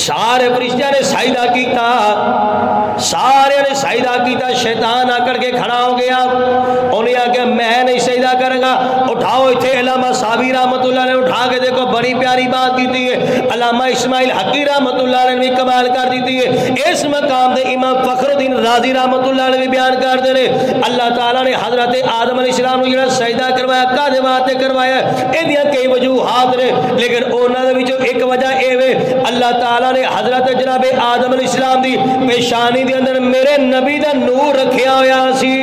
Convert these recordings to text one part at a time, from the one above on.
سارے فرشتیاں نے سجدہ کیتا، سارے نے سجدہ کیتا، شیطان آ کر کے کھڑا ہو گیا، انہیں آگیا میں نہیں سجدہ کروں گا۔ اٹھاؤ اتھے علامہ صابی رحمت اللہ نے اٹھا کے دیکھو بڑی پیاری بات کی ہے، علامہ اسماعیل حقی رحمت اللہ نے بھی کمال کر دیتی ہے۔ اس مقام دے امام فخر الدین رازی رحمت اللہ نے بھی بیان کر دے رہے اللہ تعالیٰ نے حضرت آدم علیہ السلام نے جڑا سجدہ کروایا کدے واسطے کروایا، یہ کئی وجوہات نے، لیکن انہاں دے وچوں ایک وجہ اے وے اللہ تعالیٰ نے حضرت جناب آدم علیہ السلام دی پیشانی دے اندر میرے نبی دا نور رکھیا ہویا سی۔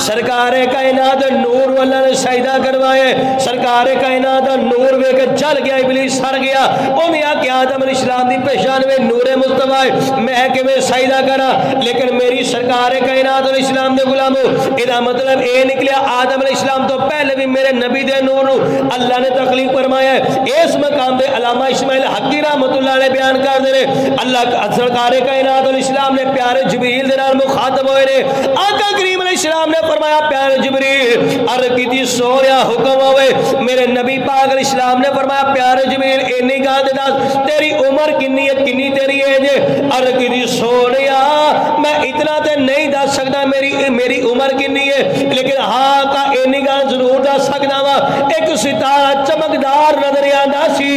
سرکار کائنات نور والا نے سجدہ کروائے، سرکار کائنات نور وے کے جل گیا، ابلیس سر گیا، انہیں آکے آدم علیہ السلام دی پیشان میں نور مصطفیٰ میں کہ میں سجدہ کرا، لیکن میری سرکار کائنات علیہ السلام دے غلاموں ادا مطلب اے نکلیا آدم علیہ السلام تو پہلے بھی میرے نبی دے نور اللہ نے تخلیق فرمایا ہے۔ اس مقام دے علامہ اسماعیل حقی رحمت اللہ نے بیان کر دے رہے اللہ سرکار کائنات علیہ السلام نے پیارے جبریل دے نال مخاطب ہوئے رہے، آقا کریم علیہ السلام نے فرمایا پیارے جبریل عرض کی تھی سویا حکم ہوئے، میرے نبی پاک علیہ السلام نے فرمایا پیارے جبریل اینی گاہ دے داس تیری عمر کنی ہے، کنی تیری ایج ہے؟ عرض کی تھی سویا میں اتنا تے نہیں دس سکتا میری عمر کنی ہے، لیکن ہاں کا اینی گاہ ضرور دس سکتا وا ایک ستارہ چمکدار نظر آندا سی،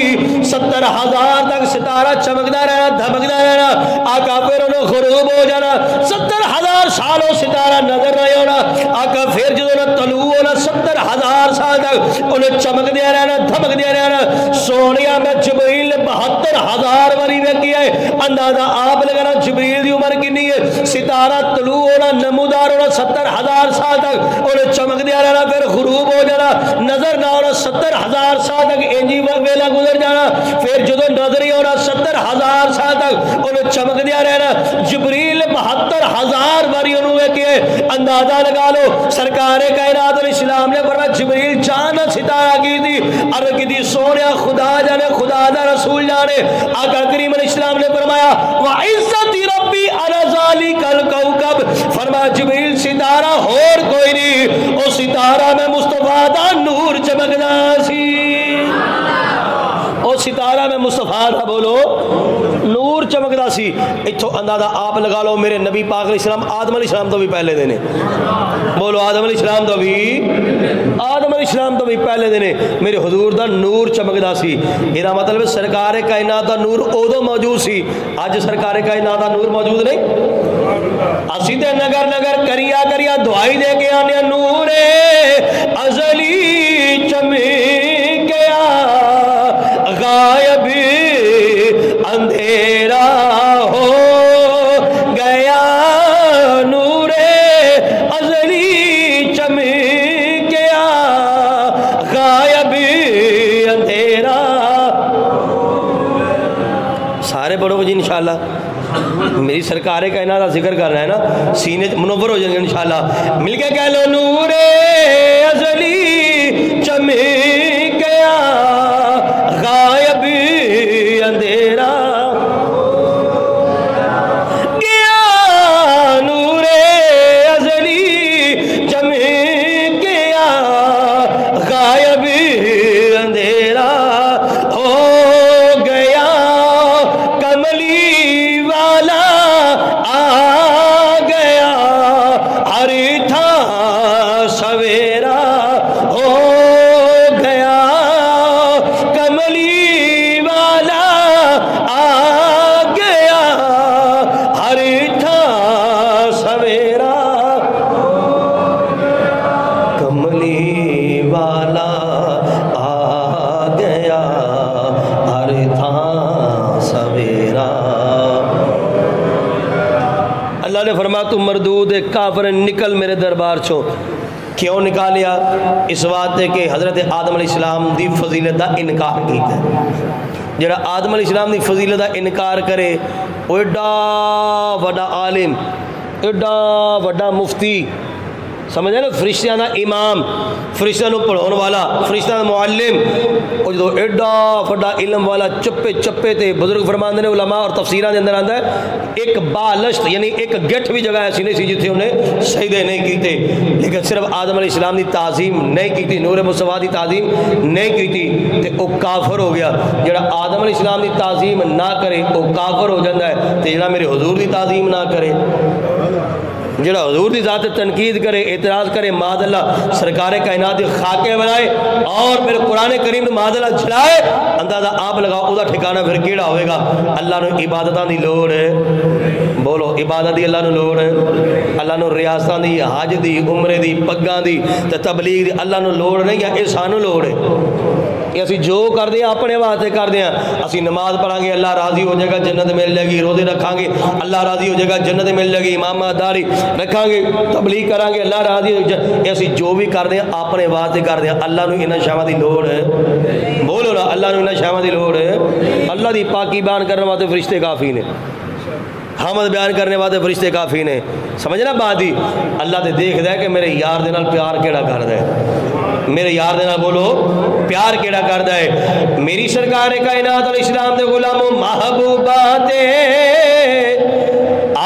70,000 تک ستارہ چمکدا رہنا دھمکدا رہنا، آقا پھر انہوں غروب ہو جانا، 70,000 سالوں ستارہ نظر نہیں ہونا، آقا پھر جدو نہ طلوع ہونا 70,000 سال تک انہیں چمک دیا رہنا دھمک دیا رہنا۔ سونیا میں جبریل نے 72,000 وری میں کیا ہے، اندازہ آپ لگانا جبریل دی عمر کنی ہے، ستارہ طلوع ہونا نمودار ہونا 70,000 سال تک انہیں چمک دیا رہنا، پھر غروب ہو جانا نظر نہ ہونا 70,000 سال تک انجی ویلا گزر جانا، پھر جدو نظر ہی ہونا 70,000 سال تک انہیں چمک دیا رہنا۔ جبریل 72,000 وری انہوں کیا ہے، اندازہ لگا لو سرکار کائنات علیہ السلام نے فرمایا جبریل جانا ستارہ کی تھی، عرض کی تھی سونیا خدا جانے خدا دا رسول جانے، آقا کریم علیہ السلام نے فرمایا وَعِزَّتِ رَبِّي عَلَى ذَلِكَ الْكَوْكَبِ، فرمایا جبریل ستارہ اور کوئی نہیں، او ستارہ میں مصطفیٰ دا نور چمکنا سی، او ستارہ میں مصطفیٰ دا بولو نور چمکدا سی۔ اتھو اندازہ آپ لگا لو میرے نبی پاک علیہ السلام آدم علیہ السلام تو بھی پہلے دینے، بولو آدم علیہ السلام تو بھی پہلے دینے میرے حضور دا نور چمکدا سی۔ یہ مطلب سرکار کائنات دا نور ادو موجود سی، آج سرکار کائنات دا نور موجود نہیں۔ اسی تے نگر نگر کریا دعائی دے کے آنے نور ازلی چمکیا غائب اندھیرا ہو گیا، نور ازلی چمکیا غائب اندھیرا۔ سارے پڑھو گے جی انشاءاللہ، میری سرکار کائنات کا ذکر کر رہا ہے نا، سینے منور ہو جائیں گے انشاءاللہ، مل کے کہہ لو نور ازلی چمکیا غائب اندھیرا گیا، نور ازلی چمکیا غائب اندھیرا ہو گیا، کملی والا آ گیا، ہر تھا سویرا ہو گیا، کملی والا آ گیا، ہر تھا سویرا، کملی والا آ گیا، ہر تھا سویرا۔ اللہ نے فرمایا تم مردود کافر نکل میرے دربار چھو، کیوں نکالیا؟ اس بات ہے کہ حضرت آدم علیہ السلام دی فضیلت دا انکار کیتا ہے، جڑا آدم علیہ السلام دی فضیلت دا انکار کرے وہ ایڈا وڈا عالم ایڈا وڈا مفتی سمجھے نا، فرشتیاں دا امام، فرشتیاں نو پڑھاؤن والا، فرشتیاں دا معلم، اور جو ایڈا فڈا علم والا چپے چپے تے بزرگ فرماندے نے علماء اور تفسیراں دے اندر آندا ہے ایک بالشت یعنی ایک گٹھ بھی جگہ ایسی نہیں سی جتھے انہیں سجدے نہیں کیتے، لیکن صرف آدم علیہ السلام دی تعظیم نہیں کیتی، نور مصطفیٰ دی تعظیم نہیں کیتی تے او کافر ہو گیا۔ جڑا آدم علیہ السلام دی تعظیم نہ کرے وہ کافر ہو جاتا ہے، تے جڑا میرے حضور دی تعظیم نہ کرے، جڑا حضور دی ذات تنقید کرے، اعتراض کرے، معاذ اللہ سرکار کائنات کے خاکے بنائے اور پھر قرآن کریم نو معاذ اللہ جھڑائے، اندازہ آپ لگاؤ او دا ٹھکانہ پھر کیڑا ہوئے گا۔ اللہ نو عبادتاں دی لوڑ ہے، بولو عبادت دی اللہ نو لوڑ ہے، اللہ نو ریاستاں دی، حج دی، عمرے دی، پگاں دی تے تبلیغ دی اللہ نو لوڑ نہیں ہے، اے سانو لوڑ ہے۔ یہ اسی جو کر دیں اپنے واسطے کر دیں، اسی نماز پڑھیں گے اللہ راضی ہو جائے گا جنت مل جائے گی، روزے رکھاں گے اللہ راضی ہو جائے گا جنت مل جائے گی، امامت داری رکھاں گے تبلیغ کریں گے اللہ راضی ہو جائے گا، یہ اسی جو بھی کر دیں اپنے واسطے کر دیں، اللہ نو انہاں شاواں دی لوڑ ہے، بولو نا اللہ نو انہاں شاواں دی لوڑ ہے۔ اللہ دی پاکی بیان کرنے واسطے فرشتے کافی نے، حمد بیان کرنے والے فرشتے کافی نے، سمجھنا بات ہی اللہ تے دیکھ دے کہ میرے یار دے نال پیار کیڑا کردا ہے، میرے یار دے نال بولو پیار کیڑا کردا ہے۔ میری سرکار کائنات علیہ السلام دے غلاموں محبوبات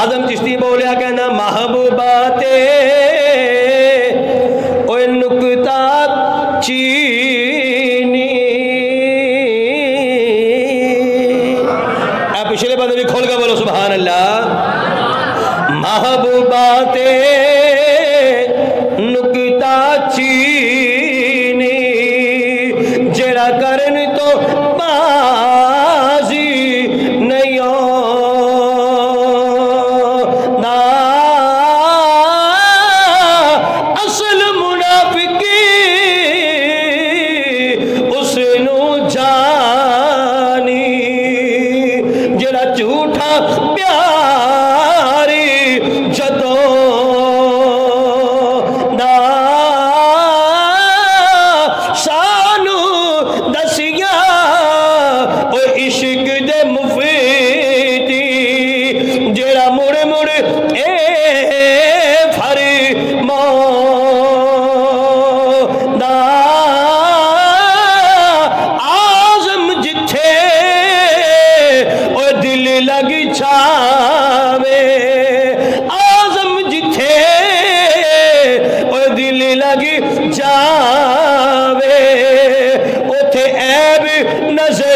آدم چشتی بولیا کہنا محبوبات اوے نکتہ چینی، اے پچھلے بندے بھی کھول کے بولو سبحان اللہ۔ محبوبات نکتہ چینی جڑا کرن تو بازی نہیں ہونا، اصل منافقی اس نو جانی، جڑا جھوٹا پیاری جدو نا سانو دسیا او عشق دے مفیدی، جڑا مڑ مڑ اے فرماؤ نا آزم جتھے او دل لگ چھاوے، آزم جتھے او دل لگ جاوے، اوتھے عیب نظر